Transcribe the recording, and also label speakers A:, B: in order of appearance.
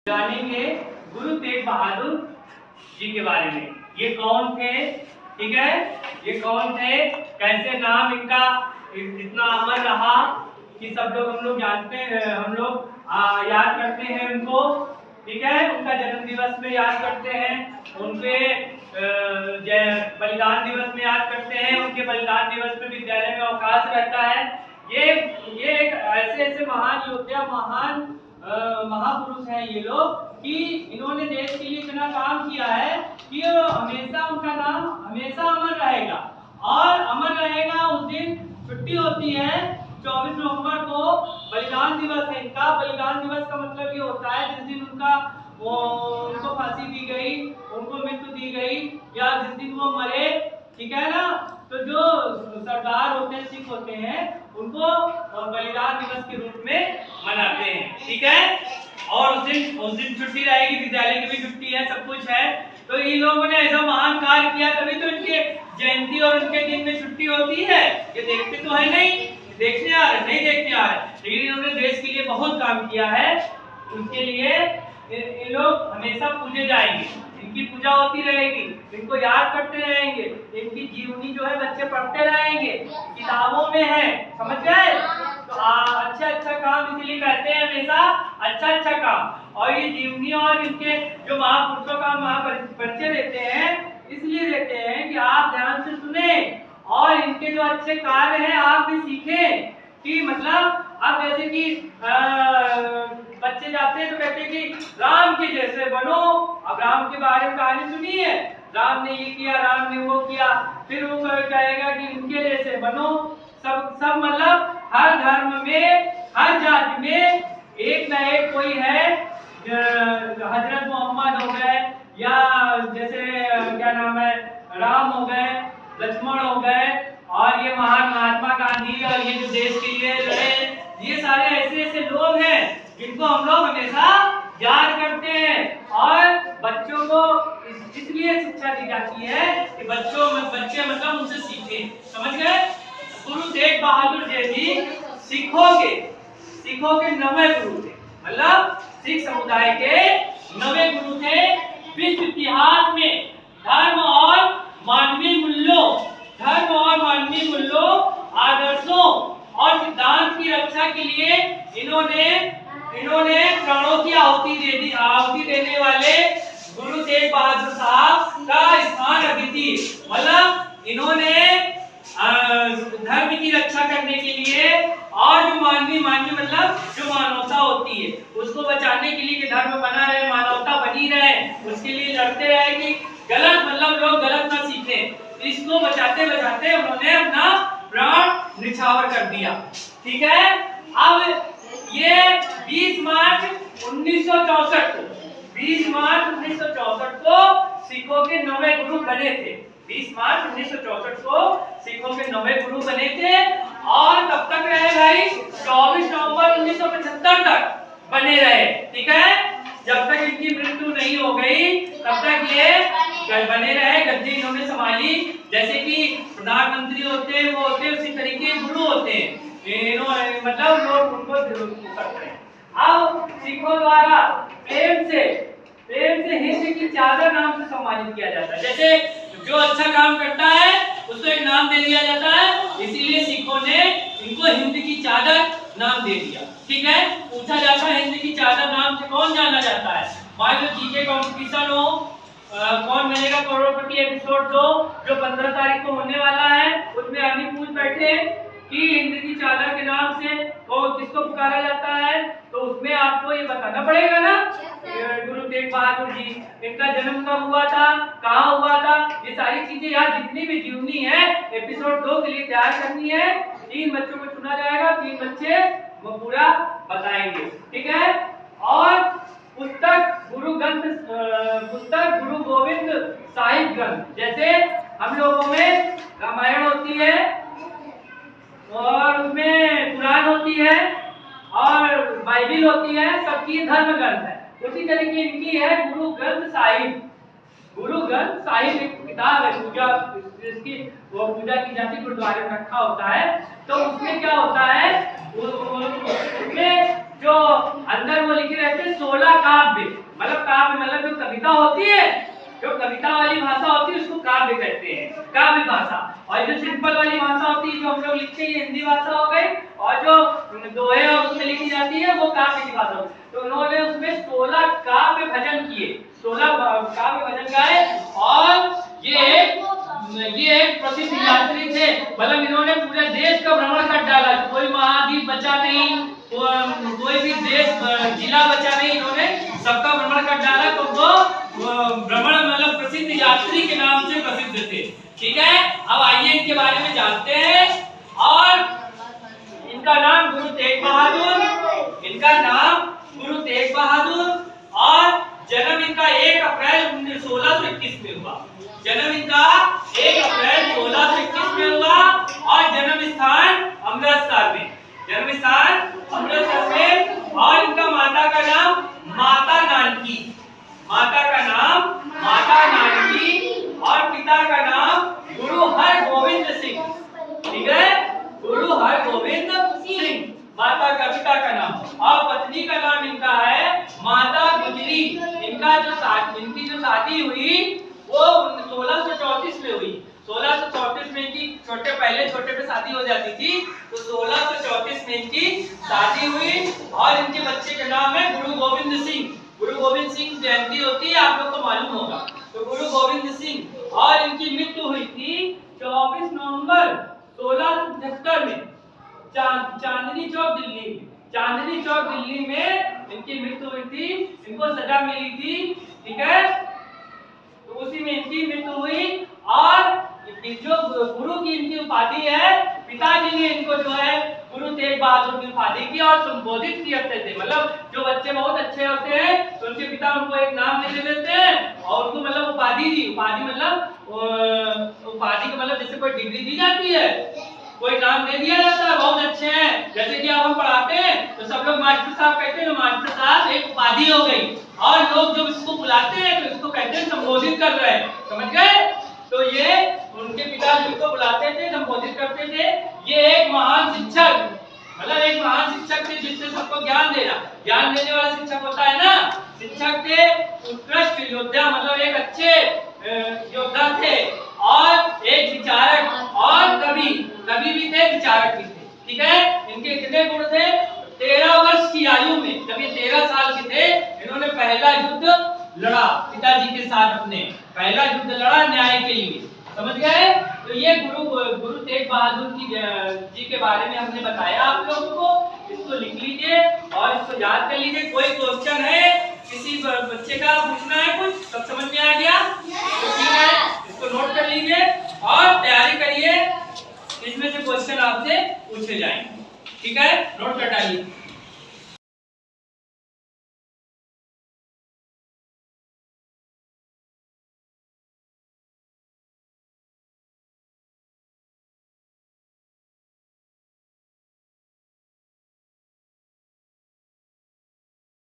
A: जानेंगे गुरु तेग बहादुर जी के बारे में। ये कौन थे, ठीक है, ये कौन थे, कैसे नाम इनका इतना अमर रहा कि सब लोग हम लोग जानते हैं, हम लोग याद करते हैं उनको, ठीक है, उनका जन्म दिवस में याद करते हैं, उनके बलिदान दिवस में याद करते हैं, उनके बलिदान दिवस में विद्यालय में अवकाश रहता है। ये एक ऐसे महान योद्धा, महान महापुरुष हैं ये लोग कि इन्होंने देश के लिए इतना काम किया है कि हमेशा उनका नाम हमेशा अमर रहेगा। और अमर रहेगा उस दिन छुट्टी होती है 24 नवंबर को बलिदान दिवस है इनका। बलिदान दिवस का मतलब ये होता है जिस दिन उनको फांसी दी गई, उनको मृत्यु दी गई, या जिस दिन वो मरे, ठीक है ना। तो जो सरदार होते हैं, सिख होते हैं, उनको बलिदान दिवस के रूप में मनाते हैं, ठीक है। और उस दिन छुट्टी रहेगी, विद्यालय की भी छुट्टी है, सब कुछ है। तो इन लोगों ने ऐसा महान कार्य किया, तभी तो इनके जयंती और उनके दिन में छुट्टी होती है। ये देखते तो है नहीं, देखने आ रहे नहीं, देखने आ रहे, लेकिन इन्होंने देश के लिए बहुत काम किया है। उसके लिए ये लोग हमेशा पूजे जाएंगे, इनकी पूजा होती रहेगी, इनको याद करते रहेंगे, इनकी जीवनी जो है बच्चे पढ़ते रहेंगे, किताबों में है, समझ गए। तो अच्छा काम इसलिए कहते हैं हमेशा अच्छा काम। और ये जीवनी और इनके जो महापुरुषों का परिचय देते हैं, इसलिए देते हैं कि आप ध्यान से सुने और इनके जो अच्छे कार्य हैं आप भी सीखें। कि मतलब आप जैसे कि बच्चे जाते हैं तो कहते हैं कि राम के जैसे बनो। अब राम के बारे में कहानी सुनी है, राम ने ये किया, राम ने वो किया, फिर वो कहेगा कि इनके जैसे बनो। सब मतलब हर धर्म में, हर जाति में एक ना एक कोई है, हजरत मोहम्मद हो गए, या जैसे क्या नाम है, राम हो गए, लक्ष्मण हो गए, और ये महान महात्मा गांधी, और ये जो देश के लिए लड़े, ये सारे ऐसे लोग हैं जिनको हम लोग हमेशा याद करते हैं। और बच्चों को इसलिए शिक्षा दी जाती है कि बच्चे मतलब उनसे सीखें, समझ गए। गुरु तेग बहादुर जी सिखों के नवे गुरु थे, मतलब सिख समुदाय के नवे गुरु थे। विश्व इतिहास में धर्म और मानवीय मूल्यों, आदर्शों और सिद्धांत की रक्षा के लिए इन्होंने प्राणों की आहुति देने वाले गुरु तेग बहादुर साहब का स्थान अद्वितीय। मतलब इन्होंने धर्म की रक्षा करने के लिए और जो मानवीय मतलब जो मानवता होती है उसको बचाने के लिए कि धर्म बना रहे, मानवता बनी रहे, उसके लिए लड़ते रहे कि गलत मतलब लोग गलत ना सीखें। इसको बचाते बचाते उन्होंने अपना प्राण निछावर कर दिया, ठीक है। अब ये 20 मार्च 1964 को सिखों के नवे गुरु बने थे। 20 मार्च 1964 को सिखों के नवे गुरु बने थे और तब तक रहे भाई 24 नवंबर 1975 तक बने रहे, ठीक है। जब तक इनकी मृत्यु नहीं हो गई तब तक ये बने रहे, गद्दी इन्होंने संभाली। जैसे कि प्रधानमंत्री होते हैं वो होते हैं, उसी तरीके गुरु होते हैं, मतलब लोग उनको करते हैं। अब सिखों द्वारा प्रेम से हिंद की चादर नाम से सम्मानित किया जाता है। जैसे जो अच्छा काम करता है उसको एक नाम दे दिया जाता है, इसीलिए सिखों ने इनको हिंद की चादर नाम दे दिया, ठीक है। पूछा जाता है हिंद की चादर नाम से कौन जाना जाता है। मान लो जीके कॉम्पिटिशन हो, कौन बनेगा करोड़पति एपिसोड 2 जो 15 तारीख को होने वाला है, उसमें अभी पूछ बैठे कि हिंद की चादर के नाम से किसको पुकारा जाता है, तो उसमें आपको ये बताना पड़ेगा ना गुरु तेग बहादुर जी, इनका जन्म कब हुआ था, कहाँ हुआ था, ये सारी चीजें यहाँ जितनी भी जीवनी है एपिसोड 2 के लिए तैयार करनी है। 3 बच्चों को चुना जाएगा, 3 बच्चे वो पूरा बताएंगे, ठीक है। और पुस्तक गुरु गोविंद साहिब ग्रंथ, जैसे हम लोगों में रामायण होती है और उसमें कुरान होती है और बाइबिल होती है, सबकी धर्म ग्रंथ है। उसी तरीके इनकी है गुरु ग्रंथ साहिब किताब है पूजा, जिसकी वो पूजा की जाती है, गुरुद्वारे में रखा होता है। तो उसमें क्या होता है, उसमें जो अंदर वो लिखे रहते हैं 16 काव्य, मतलब काव्य मतलब जो कविता होती है, जो कविता वाली भाषा होती है उसको काव्य कहते हैं, काव्य भाषा। और जो सिंपल वाली भाषा होती है जो हम लोग लिखते हैं हिंदी भाषा हो गई, और जो दोहे और उसमें लिखी जाती है वो काव्य की भाषा। तो उन्होंने उसमें 16 काव्य भजन किए, 16 काव्य भजन गाए। और ये एक प्रसिद्ध यात्री थे, मतलब इन्होंने पूरे देश का भ्रमण कर डाला, कोई महाद्वीप बचा नहीं, कोई भी देश जिला बचा नहीं, इन्होंने सबका भ्रमण कर डाला। तो वो भ्रमण मतलब प्रसिद्ध यात्री के नाम से प्रसिद्ध थे। ठीक है, अब आइए इनके बारे में जानते हैं। और इनका नाम गुरु तेग बहादुर, इनका नाम गुरु तेग बहादुर, और जन्म इनका 1 अप्रैल 1621 में हुआ। जन्म इनका 1 अप्रैल 1621 में हुआ, और जन्म स्थान अमृतसर में, जन्म स्थान अमृतसर में। और इनका माता का नाम माता नानकी, माता का नाम माता नानकी, और पिता का नाम गुरु हरगोविंद सिंह। ठीक है, गुरु हरगोविंद सिंह माता का, पिता का नाम। और पत्नी का नाम इनका है माता गुजरी। इनकी जो शादी हुई वो 1634 में हुई। 1634 में इनकी पहले छोटे पे शादी हो जाती थी, तो 1634 में इनकी शादी हुई। और इनके बच्चे का नाम है गुरु गोविंद सिंह। गुरु गोविंद सिंह जयंती होती है, आप लोग को मालूम होगा, तो गुरु गोविंद सिंह। और इनकी मृत्यु हुई थी 24 नवंबर 1675 में चांदनी चौक दिल्ली में। चांदनी चौक दिल्ली में इनकी मृत्यु हुई थी, इनको सजा मिली थी। ठीक है, तो उसी में इनकी मृत्यु हुई। और जो गुरु की इनकी उपाधि है, पिताजी ने इनको जो है गुरु तेग बहादुर की उपाधि की और संबोधित करते थे। मतलब जो बच्चे बहुत अच्छे होते हैं तो उनके पिता उनको एक नाम दे देते हैं और उनको मतलब उपाधि दी। उपाधि मतलब उपाधि का मतलब जैसे कोई डिग्री दी जाती है, कोई नाम दे दिया जाता है, बहुत अच्छे हैं। जैसे कि अब हम पढ़ाते हैं तो सब लोग मास्टर साहब कहते हैं, मास्टर साहब एक उपाधि हो गई। और लोग जब इसको बुलाते हैं तो इसको कहते हैं संबोधित कर रहे हैं, समझ गए। तो ये उनके पिता जिनको बुलाते थे, संबोधित करते थे। ये एक महान शिक्षक, मतलब एक महान शिक्षक थे जिससे सबको ज्ञान देना, ज्ञान देने वाला शिक्षक होता है ना। शिक्षक थे, उत्कृष्ट योद्धा, मतलब एक अच्छे योद्धा थे, और एक विचारक, और कवि भी थे, विचारक भी थे। ठीक है, इनके कितने गुण थे? 13 वर्ष की आयु में, जब ये 13 साल के थे, इन्होंने पहला युद्ध लड़ा पिताजी के साथ, अपने पहला युद्ध लड़ा न्याय के लिए, समझ गए। तो ये गुरु तेग बहादुर जी के बारे में हमने बताया आप लोगों को। इसको लिख लीजिए और इसको याद कर लीजिए। कोई क्वेश्चन है किसी बच्चे का पूछना है कुछ, सब समझ में आ गया तो ठीक है।